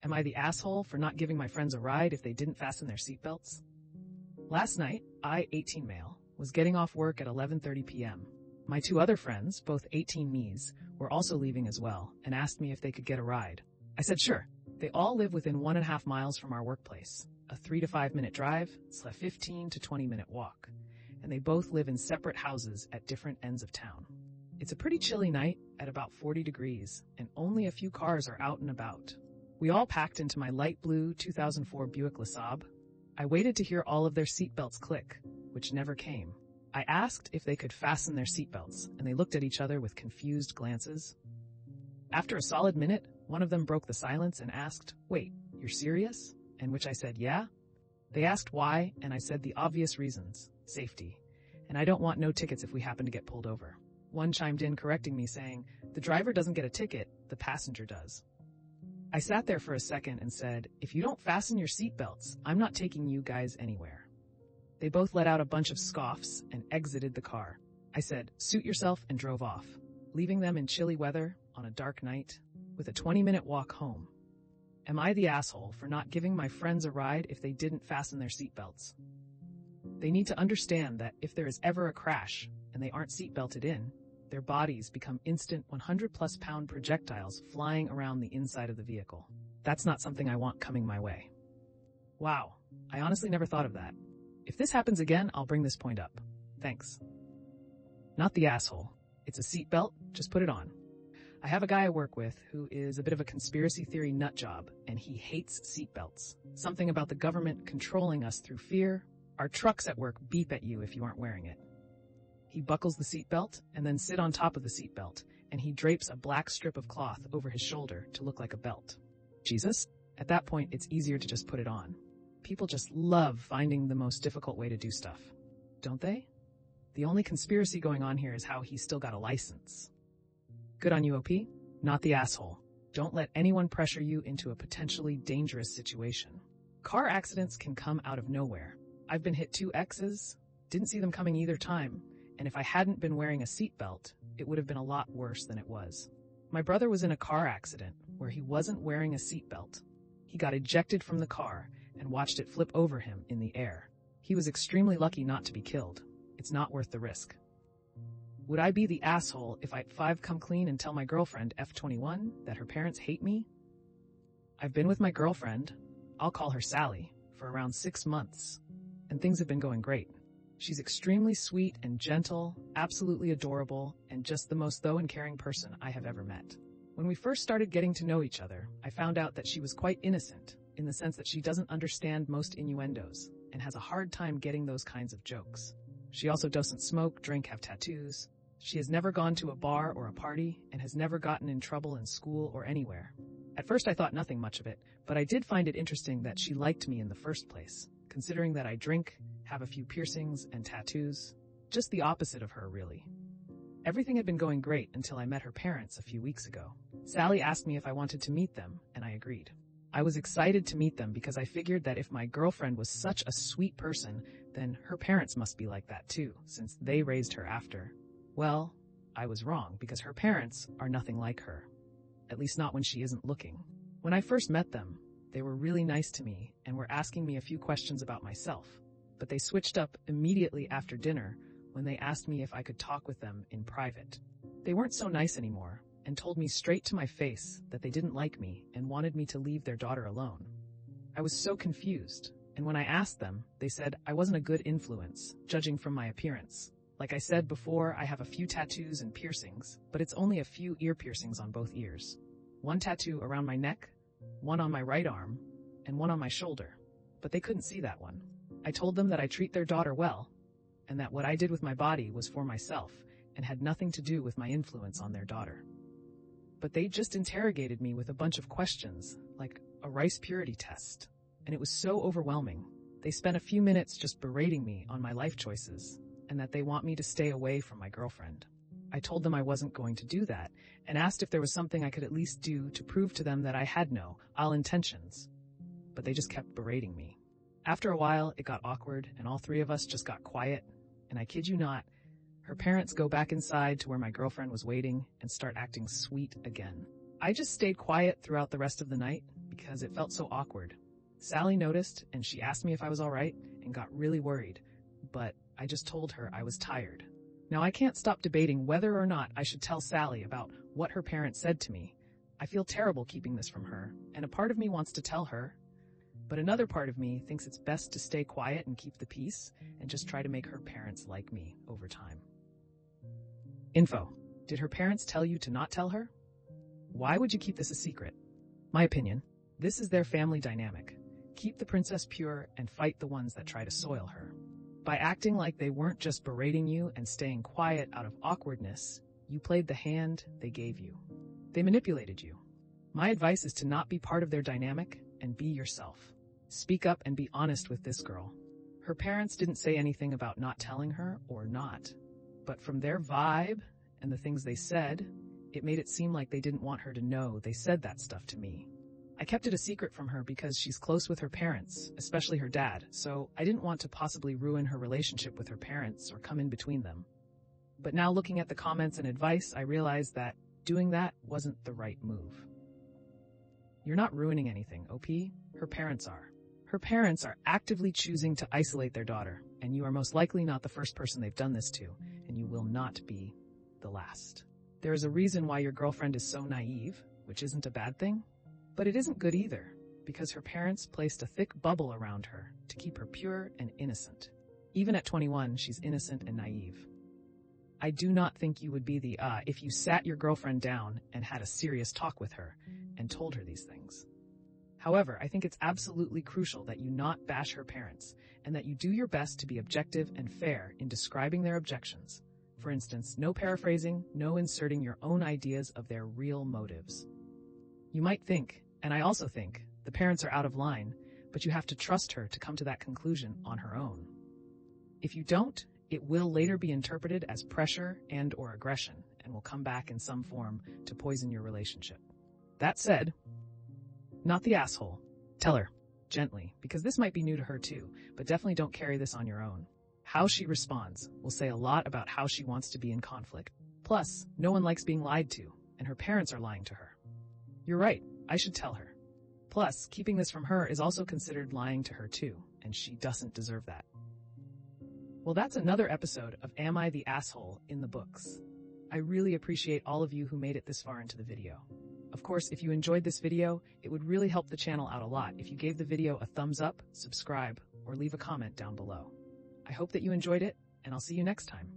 Am I the asshole for not giving my friends a ride if they didn't fasten their seatbelts? Last night, I, 18 male, was getting off work at 11:30 p.m. My two other friends, both 18 me's, were also leaving as well and asked me if they could get a ride. I said sure. They all live within 1.5 miles from our workplace, a 3 to 5 minute drive, / 15 to 20 minute walk, and they both live in separate houses at different ends of town. It's a pretty chilly night at about 40 degrees, and only a few cars are out and about. We all packed into my light blue 2004 Buick LeSabre. I waited to hear all of their seatbelts click, which never came. I asked if they could fasten their seatbelts, and they looked at each other with confused glances. After a solid minute, one of them broke the silence and asked, "Wait, you're serious?" And which I said, "Yeah." They asked why, and I said the obvious reasons: safety. And I don't want no tickets if we happen to get pulled over. One chimed in correcting me saying, "The driver doesn't get a ticket, the passenger does." I sat there for a second and said, "If you don't fasten your seatbelts, I'm not taking you guys anywhere." They both let out a bunch of scoffs and exited the car. I said, "Suit yourself," and drove off, leaving them in chilly weather on a dark night with a 20-minute walk home. Am I the asshole for not giving my friends a ride if they didn't fasten their seatbelts? They need to understand that if there is ever a crash and they aren't seatbelted in, their bodies become instant 100+ pound projectiles flying around the inside of the vehicle. That's not something I want coming my way. Wow, I honestly never thought of that. If this happens again, I'll bring this point up. Thanks. Not the asshole. It's a seatbelt, just put it on. I have a guy I work with who is a bit of a conspiracy theory nut job, and he hates seatbelts. Something about the government controlling us through fear. Our trucks at work beep at you if you aren't wearing it. He buckles the seatbelt and then sits on top of the seatbelt, and he drapes a black strip of cloth over his shoulder to look like a belt. Jesus? At that point, it's easier to just put it on. People just love finding the most difficult way to do stuff, don't they? The only conspiracy going on here is how he's still got a license. Good on you, OP. Not the asshole. Don't let anyone pressure you into a potentially dangerous situation. Car accidents can come out of nowhere. I've been hit 2 X's, didn't see them coming either time, and if I hadn't been wearing a seatbelt, it would have been a lot worse than it was. My brother was in a car accident where he wasn't wearing a seatbelt. He got ejected from the car and watched it flip over him in the air. He was extremely lucky not to be killed. It's not worth the risk. Would I be the asshole if I at 5 come clean and tell my girlfriend, F21, that her parents hate me? I've been with my girlfriend, I'll call her Sally, for around 6 months, and things have been going great. She's extremely sweet and gentle, absolutely adorable, and just the most though and caring person I have ever met. When we first started getting to know each other, I found out that she was quite innocent, in the sense that she doesn't understand most innuendos, and has a hard time getting those kinds of jokes. She also doesn't smoke, drink, have tattoos. She has never gone to a bar or a party, and has never gotten in trouble in school or anywhere. At first I thought nothing much of it, but I did find it interesting that she liked me in the first place, considering that I drink, have a few piercings and tattoos. Just the opposite of her, really. Everything had been going great until I met her parents a few weeks ago. Sally asked me if I wanted to meet them, and I agreed. I was excited to meet them because I figured that if my girlfriend was such a sweet person, then her parents must be like that too, since they raised her after. Well, I was wrong because her parents are nothing like her. At least not when she isn't looking. When I first met them, they were really nice to me and were asking me a few questions about myself, but they switched up immediately after dinner when they asked me if I could talk with them in private. They weren't so nice anymore and told me straight to my face that they didn't like me and wanted me to leave their daughter alone. I was so confused, and when I asked them, they said I wasn't a good influence, judging from my appearance. Like I said before, I have a few tattoos and piercings, but it's only a few ear piercings on both ears. 1 tattoo around my neck, 1 on my right arm, and 1 on my shoulder. But they couldn't see that one. I told them that I treat their daughter well, and that what I did with my body was for myself and had nothing to do with my influence on their daughter. But they just interrogated me with a bunch of questions, like a rice purity test, and it was so overwhelming. They spent a few minutes just berating me on my life choices, and that they want me to stay away from my girlfriend. I told them I wasn't going to do that, and asked if there was something I could at least do to prove to them that I had no ill intentions. But they just kept berating me. After a while, it got awkward, and all 3 of us just got quiet, and I kid you not, her parents go back inside to where my girlfriend was waiting and start acting sweet again. I just stayed quiet throughout the rest of the night because it felt so awkward. Sally noticed, and she asked me if I was all right and got really worried, but I just told her I was tired. Now, I can't stop debating whether or not I should tell Sally about what her parents said to me. I feel terrible keeping this from her, and a part of me wants to tell her, but another part of me thinks it's best to stay quiet and keep the peace and just try to make her parents like me over time. Info. Did her parents tell you to not tell her? Why would you keep this a secret? My opinion, this is their family dynamic. Keep the princess pure and fight the ones that try to soil her. By acting like they weren't just berating you and staying quiet out of awkwardness, you played the hand they gave you. They manipulated you. My advice is to not be part of their dynamic and be yourself. Speak up and be honest with this girl. Her parents didn't say anything about not telling her or not, but from their vibe and the things they said, it made it seem like they didn't want her to know they said that stuff to me. I kept it a secret from her because she's close with her parents, especially her dad, so I didn't want to possibly ruin her relationship with her parents or come in between them. But now looking at the comments and advice, I realized that doing that wasn't the right move. You're not ruining anything, OP. Her parents are. Her parents are actively choosing to isolate their daughter, and you are most likely not the first person they've done this to, and you will not be the last. There is a reason why your girlfriend is so naive, which isn't a bad thing. But it isn't good either, because her parents placed a thick bubble around her to keep her pure and innocent. Even at 21, she's innocent and naive. I do not think you would be the if you sat your girlfriend down and had a serious talk with her and told her these things. However, I think it's absolutely crucial that you not bash her parents and that you do your best to be objective and fair in describing their objections. For instance, no paraphrasing, no inserting your own ideas of their real motives. You might think, and I also think, the parents are out of line, but you have to trust her to come to that conclusion on her own. If you don't, it will later be interpreted as pressure and/or aggression and will come back in some form to poison your relationship. That said, not the asshole. Tell her, gently, because this might be new to her too, but definitely don't carry this on your own. How she responds will say a lot about how she wants to be in conflict. Plus, no one likes being lied to, and her parents are lying to her. You're right, I should tell her. Plus, keeping this from her is also considered lying to her too, and she doesn't deserve that. Well, that's another episode of Am I the Asshole in the books. I really appreciate all of you who made it this far into the video. Of course, if you enjoyed this video, it would really help the channel out a lot if you gave the video a thumbs up, subscribe, or leave a comment down below. I hope that you enjoyed it, and I'll see you next time.